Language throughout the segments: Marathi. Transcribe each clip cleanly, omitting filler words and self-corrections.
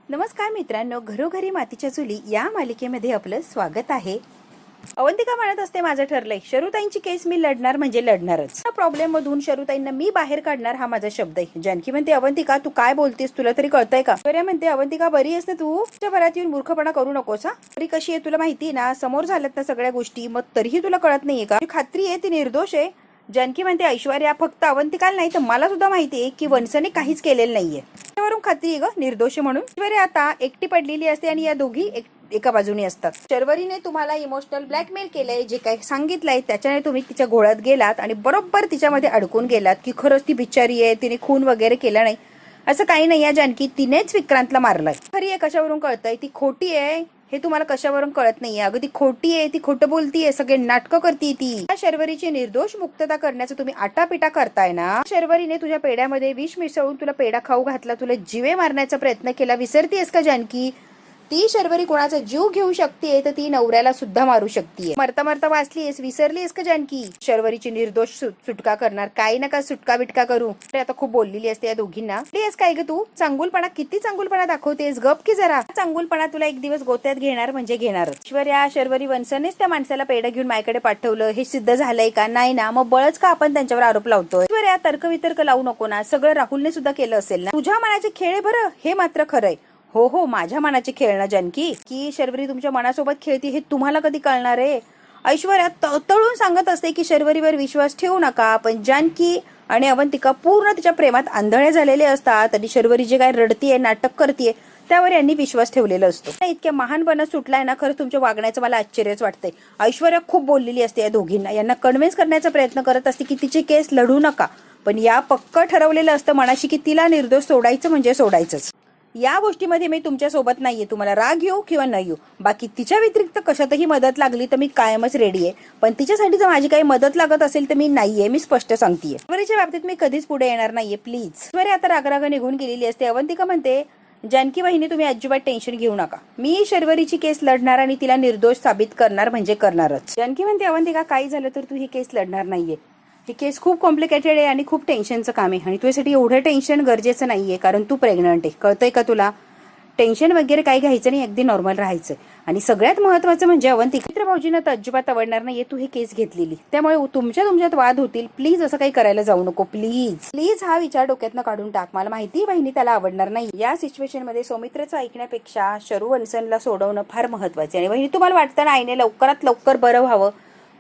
नमस्कार मित्रांनो, घरोघरी मातीच्या चुली या मालिकेमध्ये आपलं स्वागत आहे. अवंतिका म्हणत असते, माझं ठरलंय, शरुताईंची केस मी लढणार म्हणजे लढणारच. प्रॉब्लेम मधून शरुताईंना मी बाहेर काढणार हा माझा शब्द आहे. जानकी म्हणते, अवंतिका तू काय बोलतेस, तुला तरी कळतंय का? ऐश्वर्या म्हणते, अवंतिका बरी आहेस ना तू? तुझ्या बरात येऊन मूर्खपणा करू नकोस. तरी कशी आहे तुला माहिती ना, समोर झाल्यात ना सगळ्या गोष्टी, मग तरीही तुला कळत नाहीये का? खात्री आहे ती निर्दोष आहे. जानकी म्हणते, ऐश्वर्या फक्त अवंतिकाला नाही तर मला सुद्धा माहिती आहे की वंशने काहीच केलेलं नाहीये. त्यावरून खात्री आहे ग निर्दोष म्हणून. ऐश्वर्या आता एकटी पडलेली असते आणि या दोघी एका बाजूने असतात. शर्वरीने तुम्हाला इमोशनल ब्लॅकमेल केलंय, जे काही सांगितलंय त्याच्याने तुम्ही तिच्या घोळ्यात गेलात आणि बरोबर तिच्यामध्ये अडकून गेलात की खरंच ती बिचारी आहे, तिने खून वगैरे केला नाही. असं काही नाही आहे जानकी, तिनेच विक्रांतला मारलंय. खरी आहे कशावरून कळतंय ती खोटी आहे हे तुम्हाला कशावरून कळत नाहीये. अगं ती खोटी आहे, ती खोटं बोलतीये, सगळे नाटकं करते ती. शर्वरीची निर्दोष मुक्तता करण्याचं तुम्ही आटापिटा करताय ना. शर्वरीने तुझ्या पेड्यामध्ये विष मिसळून तुला पेढा खाऊ घातला, तुला जीवे मारण्याचा प्रयत्न केला. विसरतीयस का जानकी? ती शर्वरी कोणाचा जीव घेऊ शकते तर ती नवऱ्याला सुद्धा मारू शकते. मरता मरता वाचलीयस, विसरलीयस का जानकी? शर्वरीची निर्दोष सुटका करणार, काही नका सुटका बिटका करू. आता खूप बोललेली असते या दोघींना. प्लीज काय ग तू चांगुलपणा, किती चांगुलपणा दाखवतेस, गप की जरा. चांगुलपणा तुला एक दिवस गोत्यात घेणार म्हणजे घेणारच. ऐश्वर्या, शर्वरी वंशनेच त्या माणसाला पेढा घेऊन माझ्याकडे पाठवलं हे सिद्ध झालंय का? नाही ना, मग बळच का आपण त्यांच्यावर आरोप लावतोय? ऐश्वर्या, तर्कवितर्क लावू नको ना, सगळं राहुलने सुद्धा केलं असेल ना. तुझ्या मनाचे खेळ बरं, हे मात्र खरंय. हो हो, माझ्या मनाची खेळणं जानकी, की शर्वरी तुमच्या मनासोबत खेळती हे तुम्हाला कधी कळणार आहे? ऐश्वर्या तळून सांगत असते की शर्वरीवर विश्वास ठेवू नका, पण जानकी आणि अवंतिका पूर्ण तिच्या प्रेमात आंधळे झालेले असतात आणि शर्वरी जे काय रडतीये, नाटक करतीये त्यावर यांनी विश्वास ठेवलेला असतो. इतक्या महानपणा सुटलाय ना, खरं तुमच्या वागण्याचं मला आश्चर्यच वाटतंय. ऐश्वर्या खूप बोललेली असते या दोघींना, यांना कन्व्हिन्स करण्याचा प्रयत्न करत असते की तिची केस लढू नका, पण या पक्क ठरवलेलं असतं मनाशी की तिला निर्दोष सोडायचं म्हणजे सोडायचंच. या गोष्टीमध्ये मी तुमच्या सोबत नाहीये, तुम्हाला राग येऊ किंवा न येऊ. बाकी तिच्या व्यतिरिक्त कशातही मदत लागली तर मी कायमच रेडी आहे, पण तिच्यासाठी जर माझी काही मदत लागत असेल तर मी नाहीये, मी स्पष्ट सांगतेय. ऐश्वर्याच्या बाबतीत मी कधीच पुढे येणार नाहीये, प्लीज. ऐश्वर्या आता रागराग निघून गेलेली असते. अवंतिका म्हणते, जानकी वहिनी तुम्ही अजिबात टेन्शन घेऊ नका, मी शर्वरीची केस लढणार आणि तिला निर्दोष साबित करणार म्हणजे करणारच. जानकी म्हणते, अवंतिका काही झालं तर तू ही केस लढणार नाहीये, ही केस खूप कॉम्प्लिकेटेड आहे आणि खूप टेन्शनचं काम आहे आणि तुझ्यासाठी एवढं टेन्शन गरजेचं नाहीये, कारण तू प्रेग्नंट आहे. कळतंय का तुला? टेन्शन वगैरे काही घ्यायचं नाही, अगदी नॉर्मल राहायचं. आणि सगळ्यात महत्वाचं म्हणजे अवंतिका, मित्र भाऊजींना तर अजिबात आवडणार नाहीये तू ही केस घेतलेली, त्यामुळे तुमच्यात वाद होतील. प्लीज असं काही करायला जाऊ नको, प्लीज प्लीज. हा विचार डोक्यातनं काढून टाक. मला माहिती बहिणी त्याला आवडणार नाही. या सिच्युएशन मध्ये सौमित्रचं ऐकण्यापेक्षा शरू वंशनला सोडवणं फार महत्वाचे. आणि बहिणी तुम्हाला वाटतं ना आईने लवकरात लवकर बरं व्हावं,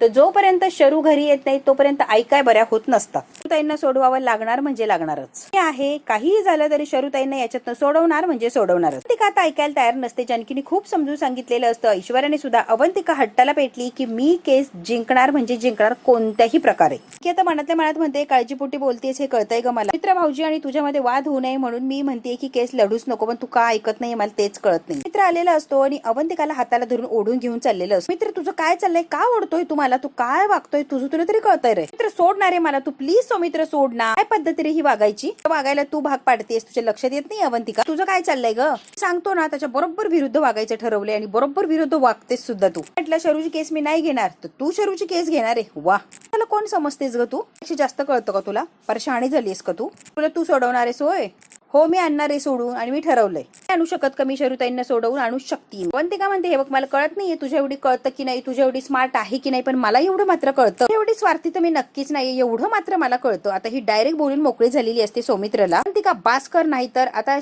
तर जोपर्यंत शरू घरी येत नाही तोपर्यंत आई काय बऱ्या होत नसतात. शरुताईंना सोडवावं लागणार म्हणजे लागणारच आहे. काहीही झालं तरी शरुताईंना याच्यातनं सोडवणार म्हणजे सोडवणारच. अवंतिका आता ऐकायला तयार नसते. जानकीने खूप समजून सांगितलेलं असतं. ऐश्वर्याने सुद्धा अवंतिका हट्टाला पेटली की मी केस जिंकणार म्हणजे जिंकणार कोणत्याही प्रकारे. की आता मनातल्या मनात म्हणते, काळजीपोटी बोलतेस हे कळतंय ग मला. मित्र भाऊजी आणि तुझ्यामध्ये वाद होऊ नये म्हणून मी म्हणते की केस लढूच नको, पण तू का ऐकत नाही मला तेच कळत नाही. मित्र आलेला असतो आणि अवंतिकाला हाताला धरून ओढून घेऊन चाललेलं असतं. मित्र तुझं काय चाललंय, का ओढतोय तुम्हाला, तू काय वागतोय, तुझं तुला तरी कळतंय रे. मित्र सोडणार आहे मला, तू प्लीज सौमित्र सोड ना. काय पद्धतीने ही वागायची, वागायला तू भाग पाडतेस, तुझ्या लक्षात येत नाही अवंतिका तुझं काय चाललंय ग? सांगतो ना, त्याच्या बरोबर विरुद्ध वागायचं ठरवलंय आणि बरोबर विरुद्ध वागतेस सुद्धा तू. म्हटलं शरूची केस मी नाही घेणार तर तू शरूची केस घेणार आहे. वा, त्याला कोण समजतेस ग तू? जास्त कळतं का तुला? परेशानी झालीस का तू? तुला तू सोडवणार आहेस होय? हो, मी आणणार आहे सोडून आणि मी ठरवलंय. आणू शकत का मी शरुताईंना सोडवून? आणू शकते. अवंतिका म्हणते, हे बघ मला कळत नाहीये तुझ्या एवढी कळतं की नाही, तुझ्या एवढी स्मार्ट आहे की नाही, पण मला एवढं मात्र कळतं एवढी स्वार्थी तर मी नक्कीच नाही, एवढं मात्र मला कळतं. आता ही डायरेक्ट बोलून मोकळी झालेली असते सौमित्रला. अवंतिका बास कर, नाही तर आता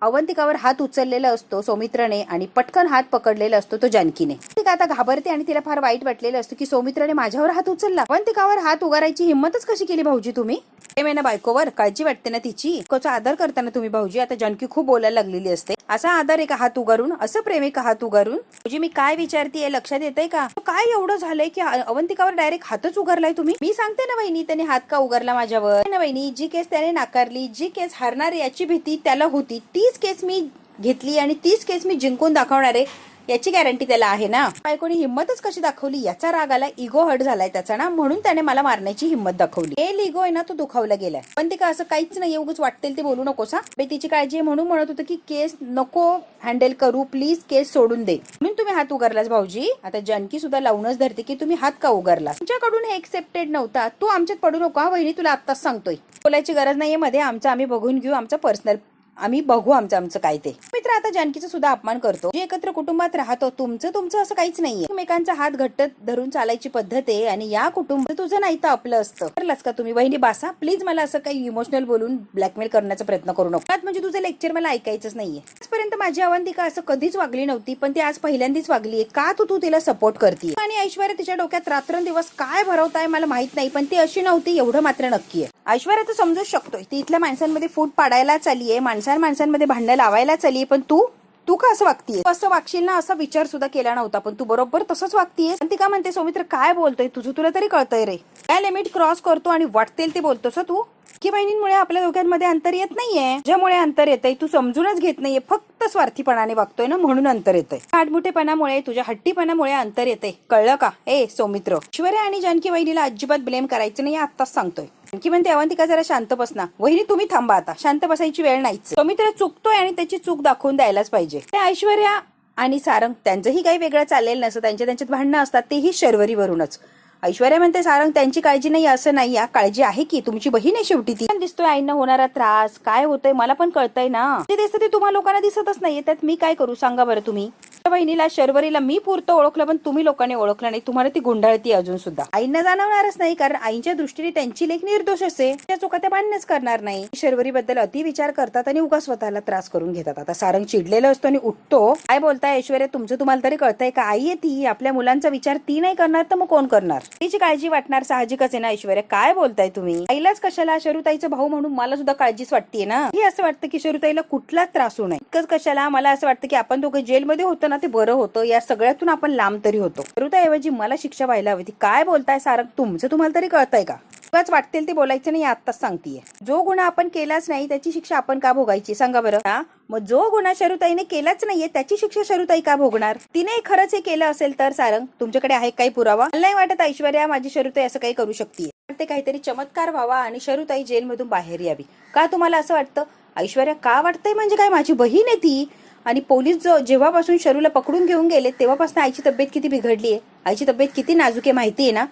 अवंतिकावर हात उचललेला असतो सौमित्रने आणि पटकन हात पकडलेला असतो तो जानकीने. अवंतिका आता घाबरते आणि तिला फार वाईट वाटलेलं असतं की सौमित्रने माझ्यावर हात उचलला. अवंतिकावर हात उगारायची हिंमतच कशी केली भाऊजी तुम्ही? ना बायकोवर काळजी वाटते ना तिची, इतकंचा आदर करताना तुम्ही भाऊजी. आता जानकी खूप बोलायला लागलेली असते. असा आदर आहे का हात उगारून? असं प्रेम आहे का हात उगारून? भाऊजी मी काय विचारतेय लक्षात येतंय का? काय एवढं झालंय की अवंतिकावर डायरेक्ट हातच उगारलाय तुम्ही? मी सांगते ना वहिनी, त्याने हात का उगारला माझ्यावर ना वहिनी? जी केस त्याने नाकारली, जी केस हारणार याची भीती त्याला होती, तीच केस मी घेतली आणि तीच केस मी जिंकून दाखवणार आहे याची गॅरंटी त्याला आहे ना. बायकोनी हिंमतच कशी दाखवली याचा राग आला, इगो हर्ट झालाय त्याचा ना, म्हणून त्याने मला मारण्याची हिंमत दाखवली. हे इगो आहे ना तो दुखावला गेलाय. पण ते का असं काहीच नाही, उगाच वाटतील ते बोलू नकोस हा. तिची काळजी आहे म्हणून म्हणत होतं की केस नको हँडल करू, प्लीज केस सोडून दे, म्हणून तुम्ही हात उगारलास भाऊजी. आता जानकी सुद्धा लावूनच धरते की तुम्ही हात का उगारला, तुमच्याकडून हे एक्सेप्टेड नव्हता, तू आमच्यात पडू नको हा वहिनी, तुला आत्ताच सांगतोय. बोलायची गरज नाहीये मध्ये, आमचं आम्ही बघून घेऊ, आमचा पर्सनल आम्ही बघू आमचं काय ते. मित्र आता जानकीचा सुद्धा अपमान करतो. जे एकत्र कुटुंबात राहतो तुमचं असं काहीच नाहीये. एकमेकांचा हात घट्ट धरून चालायची पद्धत आहे आणि या कुटुंबात तुझं नाही तर आपलं असतं. ठरलंच का तुम्ही? वहिनी बासा प्लीज, मला असं काही इमोशनल बोलून ब्लॅकमेल करण्याचा प्रयत्न करू नका. म्हणजे तुझं लेक्चर मला ऐकायचंच नाहीये. आजपर्यंत माझी अवंतिका असं कधीच वागली नव्हती, पण ती आज पहिल्यांदाच वागलीये. का तू तिला सपोर्ट करते? आणि ऐश्वर्या तिच्या डोक्यात रात्रंदिवस काय भरवताय मला माहित नाही, पण ती अशी नव्हती एवढं मात्र नक्की आहे. ऐश्वर्या तर समजूच शकतोय ती इथल्या माणसांमध्ये फूट पाडायला चाललीये, माणसांमध्ये भांडण लावायला चाललीये. पण तू का असं वागतीये? असं वागशील ना असा विचार सुद्धा केला नव्हता, पण तू बरोबर तसंच वागतीये. ती का म्हणते सौमित्र काय बोलतोय तुला तरी कळतंय रे? काय लिमिट क्रॉस करतो आणि वाटतेल ते बोलतोस तू. की बहिणींमुळे आपल्या दोघांमध्ये अंतर येत नाहीये. ज्यामुळे अंतर येतंय तू समजूनच घेत नाहीये, फक्त स्वार्थीपणाने वागतोय ना म्हणून अंतर येतंय. आडमुठेपणामुळे तुझ्या हट्टीपणामुळे अंतर येते, कळलं का? सौमित्र, ऐश्वर्या आणि जानकी वहिनीला अजिबात ब्लेम करायचं नाही, आत्ताच सांगतोय. जानकी म्हणते अवंतिका जरा शांत बस ना. वहिनी तुम्ही थांबा, आता शांत बसायची वेळ नाहीच. सौमित्र चुकतोय आणि त्याची चूक दाखवून द्यायलाच पाहिजे. ऐश्वर्या आणि सारंग त्यांचंही काही वेगळं चाललेलं नसतं, त्यांच्यात भांडणं असतात, तेही शर्वरीवरूनच. ऐश्वर्या म्हणते सारंग त्यांची काळजी नाही असं नाही, काळजी आहे की तुमची बहीण आहे शेवटी ती. दिसतोय आईंना होणारा त्रास काय होतोय मला पण कळतंय ना. ते दिसतं ते तुम्हाला लोकांना दिसतच नाहीये, त्यात मी काय करू सांगा बरं तुम्ही. बहिणीला शर्वरीला मी पुरतं ओळखलं, पण तुम्ही लोकांनी ओळखलं नाही. तुम्हाला ती गुंडाळती अजून सुद्धा. आईंना जाणवणारच नाही, कारण आईच्या दृष्टीने त्यांची लेक निर्दोष असे, त्या चुका त्या मान्यच करणार नाही. शर्वरी बद्दल अति विचार करतात आणि उगा स्वतःला त्रास करून घेतात. आता सारंग चिडलेला असतो आणि उठतो. काय बोलताय ऐश्वर्या, तुमचं तुम्हाला तरी कळतंय का? आई आहे ती, आपल्या मुलांचा विचार ती नाही करणार तर मग कोण करणार? तिची काळजी वाटणार साहजिकच आहे ना. ऐश्वर्या काय बोलताय तुम्ही? आईलाच कशाला, शरुताईचा भाऊ म्हणून मला सुद्धा काळजीच वाटतेय ना. हे असं वाटतं की शरुताईला कुठलाच त्रास होऊ नये. इतकंच कशाला, मला असं वाटतं की आपण दोघं जेलमध्ये होतो ना ते बरं होतं, या सगळ्यातून आपण लांब तरी होतो. शरुताईऐवजी मला शिक्षा व्हायला हवी. काय बोलताय सारंग, तुमचं तुम्हाला तरी कळतंय का? उगाच वाटतील ते बोलायचं नाही, आत्ताच सांगतेय. जो गुन्हा आपण केलाच नाही त्याची शिक्षा आपण का भोगायची सांगा बरं? मग जो गुन्हा शरुताईने केलाच नाहीये त्याची शिक्षा शरुताई का भोगणार? तिने खरंच हे केलं असेल तर सारंग तुमच्याकडे आहे काही पुरावा? मला नाही वाटत ऐश्वर्या माझी शरुताई असं काही करू शकते. ते काहीतरी चमत्कार व्हावा आणि शरुताई जेलमधून बाहेर यावी. का तुम्हाला असं वाटतं? ऐश्वर्या का वाटतंय म्हणजे काय? माझी बहीण आहे ती. आणि पोलीस जेव्हापासून शरूला पकडून घेऊन गेले तेव्हापासून आईची तब्येत किती बिघडली आहे, आईची तब्येत किती नाजूक आहे माहिती आहे ना.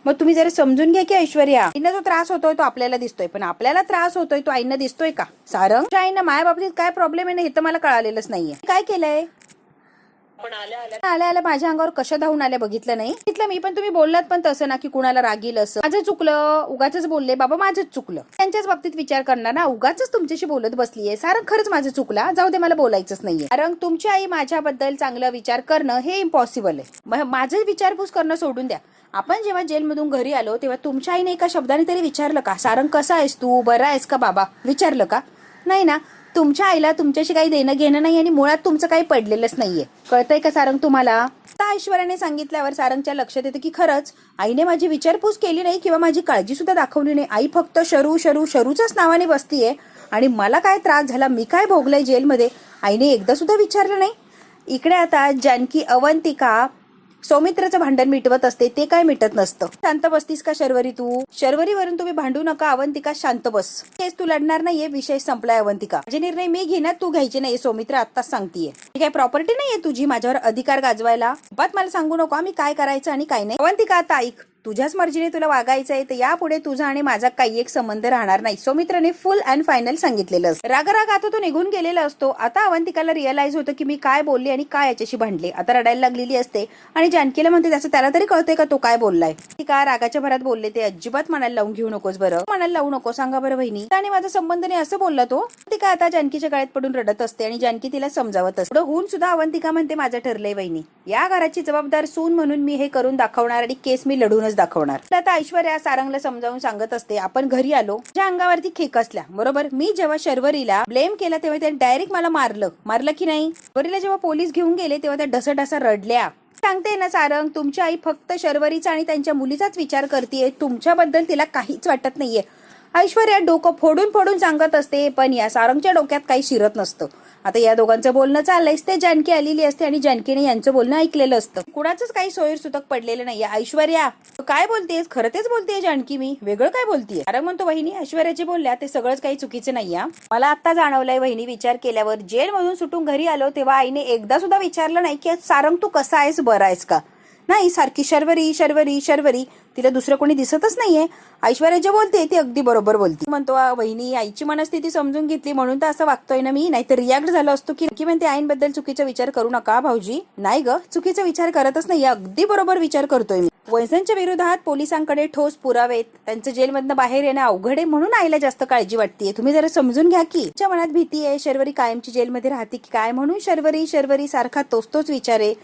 मग तुम्ही जरा समजून घ्या की ऐश्वर्या, आईंना जो त्रास होतोय तो आपल्याला दिसतोय, पण आपल्याला त्रास होतोय तो आईंना दिसतोय का? सारंग आईंना माझ्या बाबतीत काय प्रॉब्लेम आहे ना हे तर मला कळालेलंच नाहीये. काय केलंय? आल्या माझ्या अंगावर कशा धावून आल्या बघितलं नाही? बघितलं मी, पण तुम्ही बोललात पण तसं ना की कुणाला रागील असं. माझं चुकलं, उगाच बोलले बाबा, माझंच चुकलं. त्यांच्याच बाबतीत विचार करणार ना, उगाच तुमच्याशी बोलत बसलीये. सारंग खरंच माझं चुकला, जाऊ दे मला बोलायचंच नाहीये. सारंग तुमची आई माझ्याबद्दल चांगला विचार करणं हे इम्पॉसिबल आहे. माझं विचारपूस करणं सोडून द्या. आपण जेव्हा जेलमधून घरी आलो तेव्हा तुमच्या आईने एका शब्दाने तरी विचारलं का सारंग कसा आहेस तू, बरा आहेस का बाबा? विचारलं का? नाही ना. तुमच्या आईला तुमच्याशी काही देणं घेणं नाही आणि मुळात तुमचं काही पडलेलंच नाहीये. कळतंय का सारंग तुम्हाला? आता ऐश्वर्याने सांगितल्यावर सारंगच्या लक्षात येतं की खरंच आईने माझी विचारपूस केली नाही किंवा माझी काळजी सुद्धा दाखवली नाही. आई फक्त शरूच्याच नावाने बसतीये आणि मला काय त्रास झाला, मी काय भोगलंय जेलमध्ये, आईने एकदा सुद्धा विचारलं नाही. इकडे आता जानकी अवंतिका सौमित्राचं भांडण मिटवत असते, ते काय मिटत नसतं. शांत बसतीस का शर्वरी तू? शर्वरीवरून तुम्ही भांडू नका. अवंतिका शांत बस. केस तू लढणार नाहीये, विषय संपलाय अवंतिका. माझे निर्णय मी घेणार, तू घ्यायचे नाही. सौमित्र आत्ताच सांगतीये, ही काय प्रॉपर्टी नाहीये तुझी माझ्यावर अधिकार गाजवायला. बात मला सांगू नको आम्ही काय करायचं आणि काय नाही. अवंतिका आता ऐक, तुझ्याच मर्जीने तुला वागायचंय तर यापुढे तुझा आणि माझा काही एक संबंध राहणार नाही. सौमित्राने फुल अँड फायनल सांगितलेलं असतं. राग आता तो निघून गेलेला असतो. आता अवंतिकाला रिअलाइज होतं की मी काय बोलले आणि काय याच्याशी भांडले. आता रडायला लागलेली असते आणि जानकीला म्हणते त्याचं त्याला तरी कळतंय का तो काय बोललाय. ती का रागाच्या भरात बोलले ते अजिबात मनाला लावून घेऊ नकोस बरं, मनाला लावू नको. सांगा बरं बहिणी, आणि माझा संबंध नाही असं बोलला तो. ती का आता जानकीच्या गळ्यात पडून रडत असते आणि जानकी तिला समजावत असते. होऊन सुद्धा अवंतिका म्हणते माझं ठरलंय वहिनी, या घराची जबाबदार सून म्हणून मी हे करून दाखवणार आणि केस मी लढूनच दाखवणार. आता ऐश्वर्या सारंगला समजावून सांगत असते आपण घरी आलो, ज्या अंगावरती खेकसल्या बरोबर. मी जेव्हा शर्वरीला ब्लेम केला तेव्हा त्याने डायरेक्ट मला मारलं की नाही. शर्वरीला जेव्हा पोलीस घेऊन गेले तेव्हा त्या ढसढसा रडल्या. सांगते ना सारंग, तुमची आई फक्त शर्वरीचा आणि त्यांच्या मुलीचाच विचार करतेय, तुमच्याबद्दल तिला काहीच वाटत नाहीये. ऐश्वर्या डोकं फोडून सांगत असते, पण या सारंगच्या डोक्यात काही शिरत नसतं. आता या दोघांचं बोलणं चाललंयच ते जानकी आलेली असते आणि जानकीने यांचं बोलणं ऐकलेलं असतं. कुणाचंच काही सोयर सुतक पडलेलं नाहीये. ऐश्वर्या काय बोलतेस? खरं तेच बोलतेय जानकी, मी वेगळं काय बोलतेय? अरे म्हणतो वहिनी ऐश्वर्याची बोलल्या ते सगळंच काही चुकीचं नाहीये. मला आता जाणवलंय वहिनी, विचार केल्यावर जेल मधून सुटून घरी आलो तेव्हा आईने एकदा सुद्धा विचारलं नाही की सारंग तू कसा आहेस, बरा आहेस का. नाही, सारखी शर्वरी शर्वरी शर्वरी, तिला दुसरं कोणी दिसतच नाहीये. ऐश्वर्या जे बोलते ती अगदी बरोबर बोलते. म्हणतो वहिनी आईची मनस्थिती समजून घेतली म्हणून तर असं वागतोय ना मी, नाहीतर रिॲक्ट झालो असतो की म्हणते आईंबद्दल चुकीचा विचार करू नका भाऊजी. नाही ग, चुकीचा विचार करतच नाही, अगदी बरोबर विचार करतोय मी. वैजनच्या विरोधात पोलिसांकडे ठोस पुरावेत, त्यांचं जेलमधनं बाहेर येणं अवघड आहे म्हणून आईला जास्त काळजी वाटतेय. तुम्ही जरा समजून घ्या की. तिच्या मनात भीती आहे शर्वरी कायमची जेलमध्ये राहते की काय म्हणून शर्वरी शर्वरी सारखा तोच विचार आहे.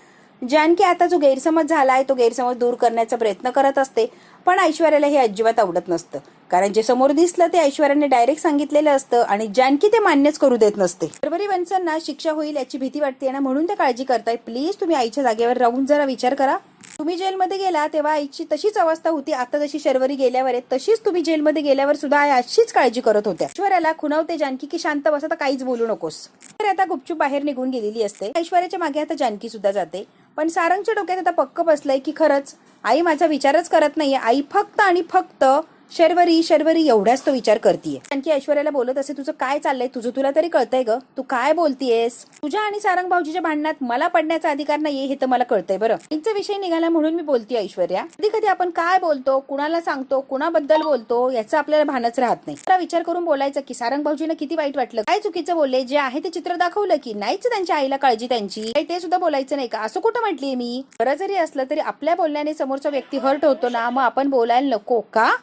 जानकी आता जो गैरसमज झालाय तो गैरसमज दूर करण्याचा प्रयत्न करत असते, पण ऐश्वर्याला हे अजिबात आवडत नसतं. कारण जे समोर दिसलं ते ऐश्वर्याने डायरेक्ट सांगितलेलं असतं आणि जानकी ते मान्यच करू देत नसते. शर्वरी वंशांना शिक्षा होईल याची भीती वाटते ना, म्हणून ते काळजी करताय. प्लीज तुम्ही आईच्या जागेवर राहून जरा विचार करा. तुम्ही जेलमध्ये गेला तेव्हा आईची तशीच अवस्था होती, आता जशी शर्वरी गेल्यावर आहे तशीच तुम्ही जेलमध्ये गेल्यावर सुद्धा आई अशीच काळजी करत होत्या. ऐश्वर्याला खुणावते जानकी की शांत बस, आता काहीच बोलू नकोस. तर आता गुपचूप बाहेर निघून गेलेली असते. ऐश्वर्याच्या मागे आता जानकी सुद्धा जाते, पण सारंगच्या डोक्यात आता पक्क बसलंय की खरंच आई माझा विचारच करत नाहीये. आई फक्त आणि फक्त शर्वरी शर्वरी एवढ्याच तो विचार करतीये. आणखी ऐश्वर्याला बोलत असे, तुझं काय चाललंय, तुझं तुला तरी कळतंय ग, तू काय बोलतीयस? तुझ्या आणि सारंग भाऊजीच्या भांडणात मला पडण्याचा अधिकार नाहीये हे तर मला कळतंय. बरं, त्यांचा विषय निघाला म्हणून मी बोलतीये ऐश्वर्या. कधी कधी आपण काय बोलतो, कुणाला सांगतो, कुणाबद्दल बोलतो याचा आपल्याला भानच राहत नाही. जरा विचार करून बोलायचं की सारंग भाऊजींना किती वाईट वाटलं, काय चुकीचं बोलले, जे आहे ते चित्र दाखवलं की नाहीच त्यांच्या आईला काळजी त्यांची, ते सुद्धा बोलायचं नाही का, असं कुठं म्हटलीये मी? बरं जरी असलं तरी आपल्या बोलण्याने समोरचा व्यक्ती हर्ट होतो ना, मग आपण बोलायला नको का?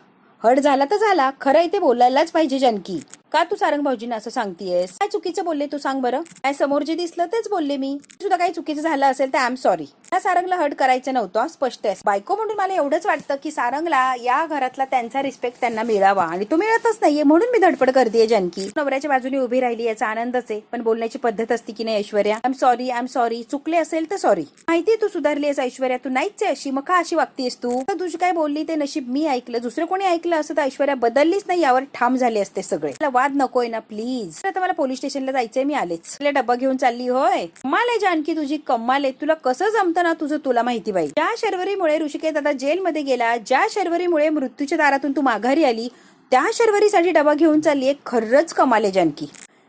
हर्ट झाला तर झाला, खरं आहे ते बोलायलाच पाहिजे. जानकी, का तू सारंग भाऊजींना असं सांगतेयस? काय चुकीचं बोलले तू सांग बरं? काय समोर जे दिसलं तेच बोलले मी. सुद्धा काही चुकीचं झालं असेल तर आय एम सॉरी. त्या सारंगला हर्ट करायचं नव्हतं, स्पष्ट आहे. बायको म्हणून मला एवढंच वाटतं की सारंगला या घरातला त्यांचा रिस्पेक्ट त्यांना मिळावा आणि तो मिळतच नाहीये म्हणून मी धडपड करतेय. जानकी नवऱ्याच्या बाजूने उभी राहिली याचा आनंदच आहे, पण बोलण्याची पद्धत असते की नाही ऐश्वर्या? आय एम सॉरी, चुकले असेल तर सॉरी. माहिती तू सुधारली आहेस ऐश्वर्या, तू नाहीच आहे अशी, मग का अशी वागतेस तू? तुझी काय बोलली ते नशीब मी ऐकलं, दुसरं कोणी ऐकलं असं तर ऐश्वर्या बदललीच नाही यावर ठाम झाले असते सगळे. वाद नकोय ना प्लीज. आता मला पोलीस स्टेशनला जायचंय, मी आलेच. डब्बा घेऊन चालली होय? कमाल आहे जानकी तुझी, कमाल आहे. तुला कसं जमतं ना तुझं तुला माहिती बाई. ज्या शर्वरीमुळे ऋषिकेश दादा जेलमध्ये गेला, ज्या शर्वरीमुळे मृत्यूच्या दारातून तू माघारी आली, त्या शर्वरीसाठी डबा घेऊन चाललीये. खरंच कमाल आहे जानकी.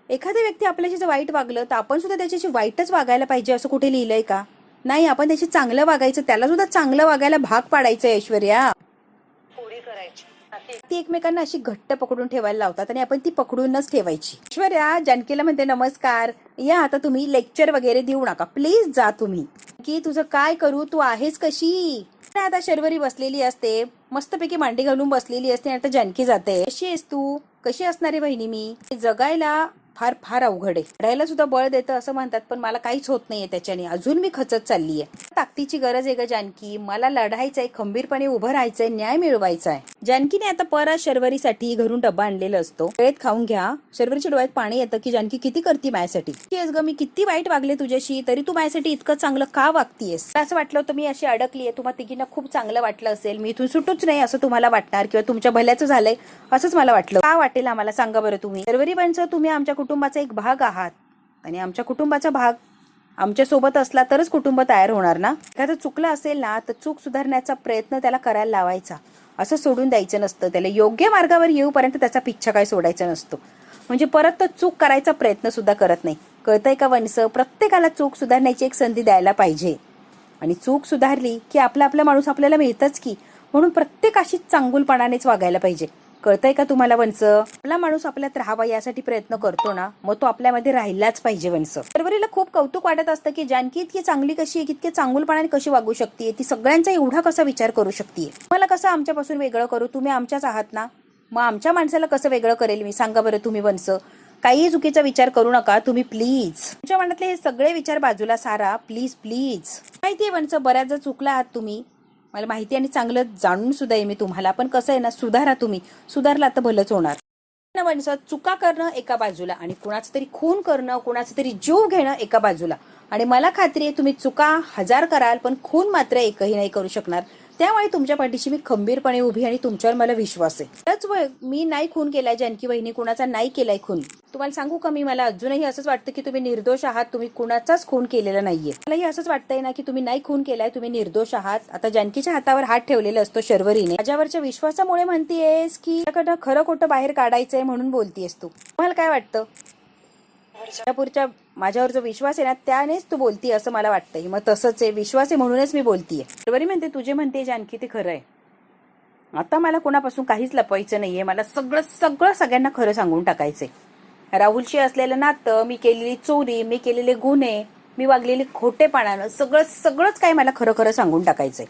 एखाद्या व्यक्ती आपल्याशी वाईट वागलं तर आपण सुद्धा त्याच्याशी वाईटच वागायला पाहिजे असं कुठे लिहिलंय का? नाही, आपण त्याशी चांगलं वागायचं, त्याला सुद्धा चांगलं वागायला भाग पाडायचं. ऐश्वर्या ती एकमेकांना अशी घट्ट पकडून ठेवायला लावतात आणि आपण ती पकडूनच ठेवायची. ऐश्वर्या जानकीला म्हणते, नमस्कार, या आता तुम्ही लेक्चर वगैरे देऊ नका प्लीज, जा तुम्ही. की तुझं काय करू, तू आहेस कशी? आता शर्वरी बसलेली असते, मस्तपैकी मांडी घालून बसलेली असते. आता जानकी जाते. कशी आहेस तू? कशी असणारी बहिणी मी? जगायला फार फार अवघड आहे, लढायला सुद्धा बळ देतं असं म्हणतात, पण मला काहीच होत नाहीये त्याच्याने, अजून मी खचत चाललीये. ताकदीची गरज आहे ग जानकी, मला लढायचंय, खंबीरपणे उभं राहायचंय, न्याय मिळवायचा आहे. जानकीने आता परत शर्वरीसाठी घरून डबा आणलेला असतो. वेळेत खाऊन घ्या. शर्वरीच्या डोळ्यात पाणी येतं की जानकी किती करती माझ्यासाठी. ग मी किती वाईट वागले तुझ्याशी, तरी तू माझ्यासाठी इतकं चांगलं का वागतीयस? असं वाटलं होतं मी अशी अडकलीये, तुम्हाला तिघींना खूप चांगलं वाटलं असेल, मी इथून सुटूच नाही असं तुम्हाला वाटणार, किंवा तुमच्या भल्याचं झालंय असंच मला वाटलं. का वाटेल आम्हाला सांगा बरं तुम्ही? शर्वरी वंश, तुम्ही आमच्या कुटुंबाचा एक भाग आहात आणि आमच्या कुटुंबाचा भाग आमच्या सोबत असला तरच कुटुंब तयार होणार ना. एखादं चुकलं असेल ना तर चूक सुधारण्याचा प्रयत्न त्याला करायला लावायचा, असं सोडून द्यायचं नसतं. त्याला योग्य मार्गावर येऊपर्यंत त्याचा पिच्छा काय सोडायचा नसतो. म्हणजे परत तो चूक करायचा प्रयत्न सुद्धा करत नाही. कळतंय का वंश? प्रत्येकाला चूक सुधारण्याची एक संधी द्यायला पाहिजे आणि चूक सुधारली की आपला माणूस आपल्याला मिळतच की, म्हणून प्रत्येकाशी चांगुलपणानेच वागायला पाहिजे. कळतंय का तुम्हाला वंश? आपला माणूस आपल्यात राहावा यासाठी प्रयत्न करतो ना, मग तो आपल्यामध्ये राहिलाच पाहिजे वंश. शर्वरीला खूप कौतुक वाटत असतं की जानकी इतकी चांगली कशी आहे, इतके चांगुलपणाने कशी वागू शकते, ती सगळ्यांचा एवढा कसा विचार करू शकते. मला कसं आमच्यापासून वेगळं करू? तुम्ही आमच्याच आहात ना, मग आमच्या माणसाला कसं वेगळं करेल मी? सांगा बरं तुम्ही वंश. काही चुकीचा विचार करू नका तुम्ही प्लीज. तुमच्या मनातले हे सगळे विचार बाजूला सारा प्लीज प्लीज. माहितीये वंश, बऱ्याचदा चुकला आहात तुम्ही, मला माहिती आणि चांगलं जाणून सुद्धा आहे मी तुम्हाला, पण कसं आहे ना, सुधारा तुम्ही. सुधारला तर भलंच होणार. वंश, चुका करणं एका बाजूला आणि कुणाचं तरी खून करणं, कुणाचं तरी जीव घेणं एका बाजूला, आणि मला खात्री आहे तुम्ही चुका 1000 कराल पण खून मात्र एकही नाही करू शकणार. त्यामुळे तुमच्या पाठीशी मी खंबीरपणे उभी आणि तुमच्यावर मला विश्वास आहे. त्याच मी नाही खून केलाय जानकी वहिनी, कुणाचा नाही केलाय खून. तुम्हाला सांगू का, मी मला अजूनही असंच वाटतं की तुम्ही निर्दोष आहात, तुम्ही कुणाचाच खून केलेला नाहीये. मलाही असंच वाटतंय ना की तुम्ही नाही खून केलाय, तुम्ही निर्दोष आहात. आता जानकीच्या हातावर हात ठेवलेला असतो शर्वरीने, माझ्यावरच्या विश्वासामुळे म्हणतीयेस की खरं खोटं बाहेर काढायचंय म्हणून बोलतीयस तू. तुम्हाला काय वाटतं? पुढच्या माझ्यावर जो विश्वास आहे ना त्यानेच तू बोलती असं मला वाटतंय. मग तसंच आहे, विश्वास आहे म्हणूनच मी बोलतीये. शर्वरी म्हणते तुझे म्हणते जानकी ते खरं आहे. आता मला कोणापासून काहीच लपवायचं नाहीये. मला सगळं सगळं सगळ्यांना खरं सांगून टाकायचंय. राहुलशी असलेलं नातं, मी केलेली चोरी, मी केलेले गुन्हे, मी वागलेली खोटेपणानं सगळंच काय मला खरं खरं सांगून टाकायचंय.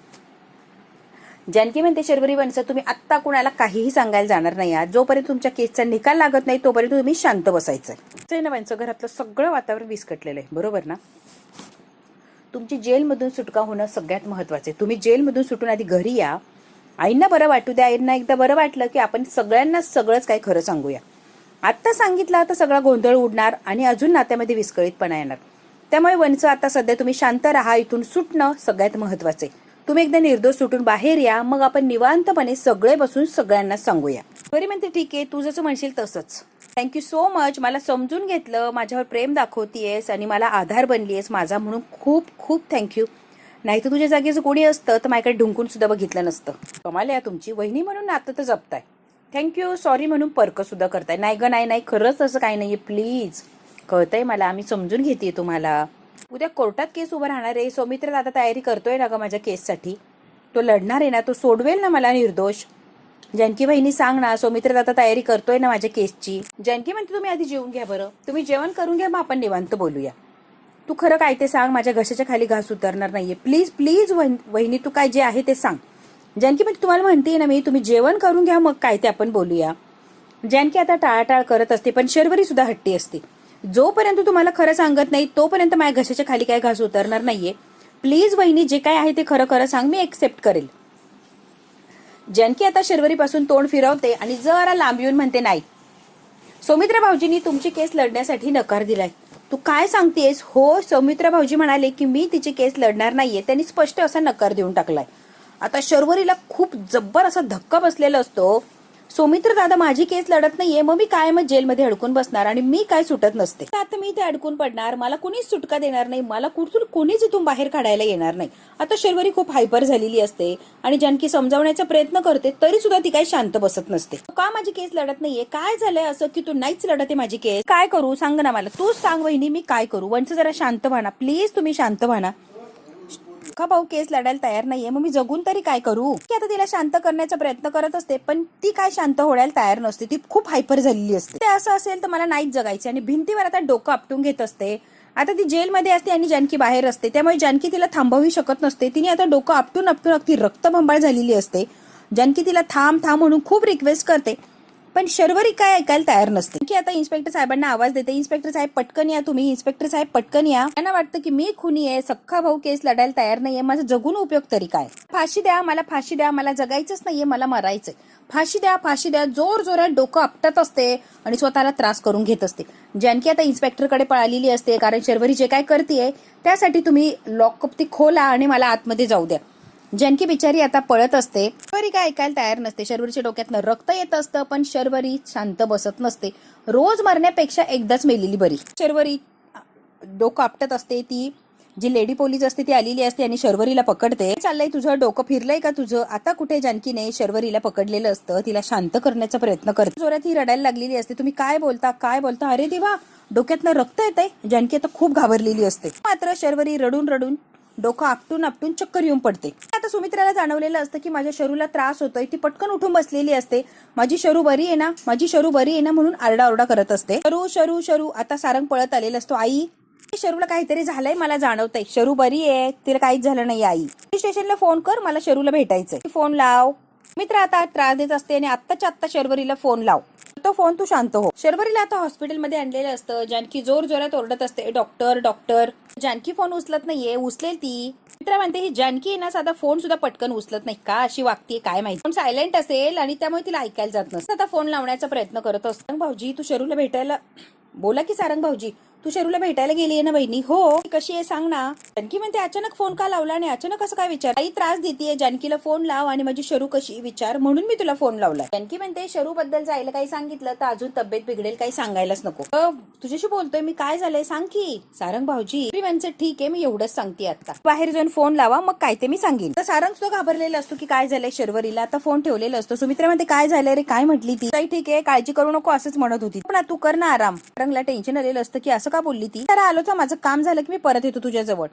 जानकी म्हणते शर्वरी वंश तुम्ही आत्ता कुणाला काहीही सांगायला जाणार नाही आहात. जोपर्यंत तुमच्या केसचा निकाल लागत नाही तोपर्यंत तुम्ही शांत बसायचंय ना. वंश घरातलं सगळं वातावरण विस्कटलेलं आहे, बरोबर ना. तुमची जेलमधून सुटका होणं सगळ्यात महत्वाचं आहे. तुम्ही जेलमधून सुटून आधी घरी या. आईंना बरं वाटू द्या. आईंना एकदा बरं वाटलं की आपण सगळ्यांना सगळंच काय खरं सांगूया. आत्ता सांगितलं तर सगळा गोंधळ उडणार आणि अजून नात्यामध्ये विस्कळीतपणा येणार. त्यामुळे वंश आता सध्या तुम्ही शांत राहा. इथून सुटणं सगळ्यात महत्वाचं आहे. तुम्ही एकदा निर्दोष सुटून बाहेर या, मग आपण निवांतपणे सगळे बसून सगळ्यांना सांगूया. बरी म्हणते ठीक आहे, तू जसं म्हणशील तसंच. Thank you so much. मला समजून घेतलं, माझ्यावर प्रेम दाखवतीयस आणि मला आधार बनलीयस माझा, म्हणून खूप खूप थँक्यू. नाही तर तुझ्या जागेचं कोणी असतं तर माझ्याकडे ढुंकून सुद्धा बघितलं नसतं. कमाल आहे तुमची. वहिनी म्हणून नातं तर जपताय, थँक्यू. सॉरी म्हणून पर्क सुद्धा करताय. नाही ग नाही, खरंच असं काही नाहीये, प्लीज. कळतंय मला, आम्ही समजून घेते तुम्हाला. उद्या कोर्टात केस उभं राहणार आहे. सौमित्र दादा तयारी करतोय ना ग माझ्या केससाठी. तो लढणार आहे ना, तो सोडवेल ना मला निर्दोष. जानकी बहिणी सांग ना, सौमित्र दादा तयारी करतोय ना माझ्या केसची. जानकी म्हणते तुम्ही आधी जेवून घ्या बरं. तुम्ही जेवण करून घ्या, मग आपण निवांत बोलूया. तू खरं काय ते सांग, माझ्या घशाच्या खाली घास उतरणार नाहीये. प्लीज प्लीज वहिनी, तू काय जे आहे ते सांग. जानकी म्हणते तुम्हाला म्हणते ना मी, तुम्ही जेवण करून घ्या, मग काय ते आपण बोलूया. जानकी आता टाळाटाळ करत असते, पण शर्वरी सुद्धा हट्टी असते. जोपर्यंत तुम्हाला खरं सांगत नाही तोपर्यंत माझ्या घशाच्या खाली काय घास उतरणार नाहीये. प्लीज वहिनी, जे काय आहे ते खरं खरं सांग, मी एक्सेप्ट करेल. जानकी आता शर्वरीपासून तोंड फिरवते आणि जरा लांब येऊन म्हणते नाही, सौमित्र भाऊजींनी तुमची केस लढण्यासाठी नकार दिलाय. तू काय सांगतेस? हो, सौमित्र भाऊजी म्हणाले की मी तिची केस लढणार नाहीये. त्यांनी स्पष्ट असा नकार देऊन टाकलाय. आता शर्वरीला खूप जब्बर असा धक्का बसलेला असतो. सौमित्र दादा माझी केस लढत नाहीये, मग मी काय मग जेलमध्ये अडकून बसणार आणि मी काय सुटत नसते. आता मी इथे अडकून पडणार, मला कुणीच सुटका देणार नाही, मला कुठून कोणीच इथून बाहेर काढायला येणार नाही. आता शर्वरी खूप हायपर झालेली असते आणि जानकी समजावण्याचा प्रयत्न करते तरी सुद्धा ती काही शांत बसत नसते. का माझी केस लढत नाहीये? काय झालंय असं की तू नाहीच लढत आहे माझी केस? काय करू सांग ना मला, तूच सांग वहिनी, मी काय करू? वंश जरा शांत व्हा ना प्लीज, तुम्ही शांत व्हा ना. का भाऊ केस लढायला तयार नाहीये, मग मी जगून तरी काय करू? की आता तिला शांत करण्याचा प्रयत्न करत असते, पण ती काय शांत होण्याला तयार नसते. ती खूप हायपर झालेली असते. ते असं असेल तर मला नाहीच जगायचे आणि भिंतीवर आता डोकं आपटून घेत असते. आता ती जेलमध्ये असते आणि जानकी बाहेर असते, त्यामुळे जानकी तिला थांबवू शकत नसते. तिने आता डोकं आपटून आपटून अगदी रक्तबंबाळ झालेली असते. जानकी तिला थांब थांब म्हणून खूप रिक्वेस्ट करते, पण शर्वरी काय ऐकायला तयार नसते. की आता इन्स्पेक्टर साहेबांना आवाज देते, इन्स्पेक्टर साहेब पटकन या तुम्ही, इन्स्पेक्टर साहेब पटकन या. त्यांना वाटतं की मी खुनी आहे, सख्खा भाऊ केस लढायला तयार नाहीये, माझं जगून उपयोग तरी काय? फाशी द्या मला, फाशी द्या, मला जगायचंच नाहीये, मला मरायचंय, फाशी द्या फाशी द्या. जोर जोरात डोकं आपटत असते आणि स्वतःला त्रास करून घेत असते. जानकी आता इन्स्पेक्टरकडे पळालेली असते, कारण शर्वरी जे काय करतेय त्यासाठी तुम्ही लॉकअप ती खोला आणि मला आतमध्ये जाऊ द्या. जानकी बिचारी आता पळत असते. शर्वरी काय ऐकायला तयार नसते. शर्वरीच्या डोक्यातनं रक्त येत असतं, पण शर्वरी शांत बसत नसते. रोज मरण्यापेक्षा एकदाच मेलेली बरी. शर्वरी डोकं आपटत असते. ती जी लेडी पोलीस असते ती आलेली असते आणि शर्वरीला पकडते. चाललंय तुझं, डोकं फिरलंय का तुझं? आता कुठे जानकीने शर्वरीला पकडलेलं असतं, तिला शांत करण्याचा प्रयत्न करते. जोरात ही रडायला लागलेली असते. तुम्ही काय बोलता काय बोलता? अरे देवा, डोक्यातनं रक्त येतंय. जानकी आता खूप घाबरलेली असते. मात्र शर्वरी रडून रडून डोकं आपटून आपटून चक्कर येऊन पडते. आता सुमित्राला जाणवलेलं असतं की माझ्या शरूला त्रास होतोय. ती पटकन उठून बसलेली असते. माझी शरू बरी आहे ना, माझी शरू बरी आहे ना म्हणून आरडाओरडा करत असते. शरू शरू शरू. आता सारंग पळत आलेला असतो. आई, शरूला काहीतरी झालंय, मला जाणवतंय. शरू बरी आहे, तिला काहीच झालं नाही. आई, स्टेशनला फोन कर, मला शरूला भेटायचंय. फोन लाव. मित्र आता त्रास देत असते आणि आत्ताच्या आत्ता शर्वरीला फोन लाव. तो फोन, तू शांत हो. शर्वरीला आता हॉस्पिटलमध्ये आणलेलं असतं. जानकी जोर जोरात ओरडत असते, डॉक्टर डॉक्टर. जानकी फोन उचलत नाहीये. उचलेल ती. मित्र म्हणते ही जानकी ना साधा फोन सुद्धा पटकन उचलत नाही, का अशी वागते काय माहिती. फोन सायलेंट असेल आणि त्यामुळे तिला ऐकायला जात नसतं. आता फोन लावण्याचा प्रयत्न करत असतो. भाऊजी तू शरूला भेटायला, बोला की सारंग भाऊजी, तू शरूला भेटायला गेली ना बहिणी? हो, कशी आहे सांग ना. जानकी म्हणते अचानक फोन का लावला आणि अचानक असं काय विचार? आई त्रास देतीये, जानकीला फोन लाव आणि माझी शरू कशी विचार, म्हणून मी तुला फोन लावला. जानकी म्हणते शरू बद्दल जायला काही सांगितलं तर अजून तब्येत बिघडेल, काही सांगायलाच नको. तुझ्याशी बोलतोय मी, काय झालंय सांग की. सारंग भाऊजी म्हणते ठीक आहे, मी एवढंच सांगते, आता बाहेर जाऊन फोन लावा, मग काय ते मी सांगेन. तर सारंग सुद्धा घाबरलेला असतो की काय झालंय शर्वरीला. आता फोन ठेवलेला असतो. सुमित्रा म्हणते काय झालंय रे, काय म्हटली ती? काही ठीक आहे, काळजी करू नको असंच म्हणत होती, पण तू कर ना आराम. सारंगला टेन्शन आलेलं असतं की असं का बोलली ती? तर आलो तर माझं काम झालं की मी परत येतो तुझ्याजवळ.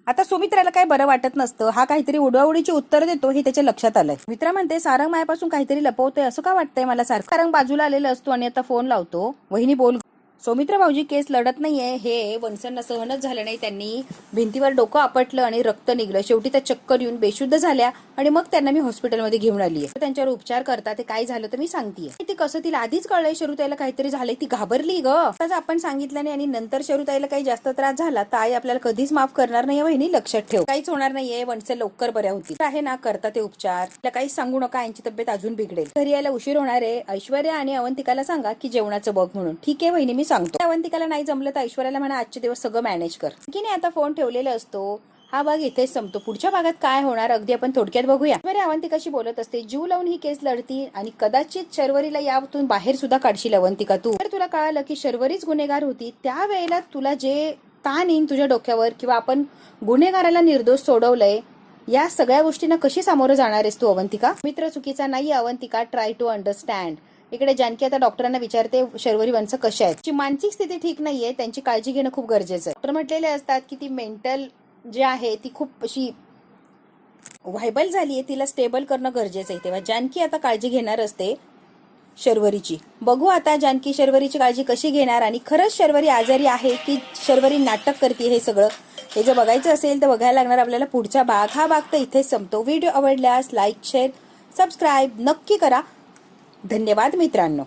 आता सुमित्राला काही बरं वाटत नसतं, हा काहीतरी उडवाउडीची उत्तर देतो हे त्याच्या लक्षात आलंय. मित्रा म्हणते सारंग मायापासून काहीतरी लपवतोय असं का वाटतंय मला सारखं. सारंग बाजूला आलेला असतो आणि आता फोन लावतो. वहिनी बोल. सौमित्र भाऊजी केस लढत नाहीये हे वंसनला सहनच झालं नाही. त्यांनी भिंतीवर डोकं आपटलं आणि रक्त निघलं. शेवटी त्या चक्कर येऊन बेशुद्ध झाल्या आणि मग त्यांना मी हॉस्पिटलमध्ये घेऊन आली आहे. त्यांच्यावर उपचार करता. ते काय झालं तर मी सांगतेय. ती कसं तिला आधीच कळलंय शरुताईला काहीतरी झालंय, ती घाबरली ग. आज आपण सांगितलं नाही आणि नंतर शरुताईला काही जास्त त्रास झाला तर आई आपल्याला कधीच माफ करणार नाही. वहिनी लक्षात ठेव, काहीच होणार नाहीये. वंसल लवकर बऱ्या होतील आहे ना. करता ते उपचार. तिला काहीच सांगू नका, यांची तब्येत अजून बिघडेल. घरी यायला उशीर होणार आहे. ऐश्वर्या आणि अवंतिकाला सांगा की जेवणाचं बघ म्हणून. ठीक आहे वहिनी मी सांगतो. अवंतिकाला नाही जमलं तर ऐश्वर्याला म्हणा आजचे दिवस सगळं मॅनेज कर की नाही. आता फोन ठेवलेला असतो. हा भाग इथेच संपतो. पुढच्या भागात काय होणार अगदी आपण थोडक्यात बघूया. ऐश्वर्या अवंतिकाशी बोलत असते. जीव लावून ही केस लढती आणि कदाचित शर्वरीला यातून बाहेर सुद्धा काढशील अवंतिका तू. तर तुला कळालं की शर्वरीच गुन्हेगार होती, त्यावेळेला तुला जे ताण येईन तुझ्या डोक्यावर किंवा आपण गुन्हेगाराला निर्दोष सोडवलंय या सगळ्या गोष्टींना कशी सामोरं जाणार आहेस तू अवंतिका. मित्र चुकीचा नाही अवंतिका, ट्राय टू अंडरस्टँड. इकडे जानकी आता डॉक्टरांना विचारते शर्वरी वंश कशा आहेत. त्यांची मानसिक स्थिती ठीक नाहीये, त्यांची काळजी घेणं खूप गरजेचं आहे. डॉक्टर म्हटलेले असतात की ती मेंटल जे आहे ती खूप अशी व्हायबल झालीये, तिला स्टेबल करणं गरजेचं आहे. तेव्हा जानकी आता काळजी घेणार असते शर्वरीची. बघू आता जानकी शर्वरीची काळजी कशी घेणार आणि खरंच शर्वरी आजारी आहे की शर्वरी नाटक करते हे सगळं. हे जर बघायचं असेल तर बघायला लागणार आपल्याला पुढचा भाग. हा भाग तर इथेच संपतो. व्हिडिओ आवडल्यास लाईक शेअर सबस्क्राईब नक्की करा. धन्यवाद मित्रांनो.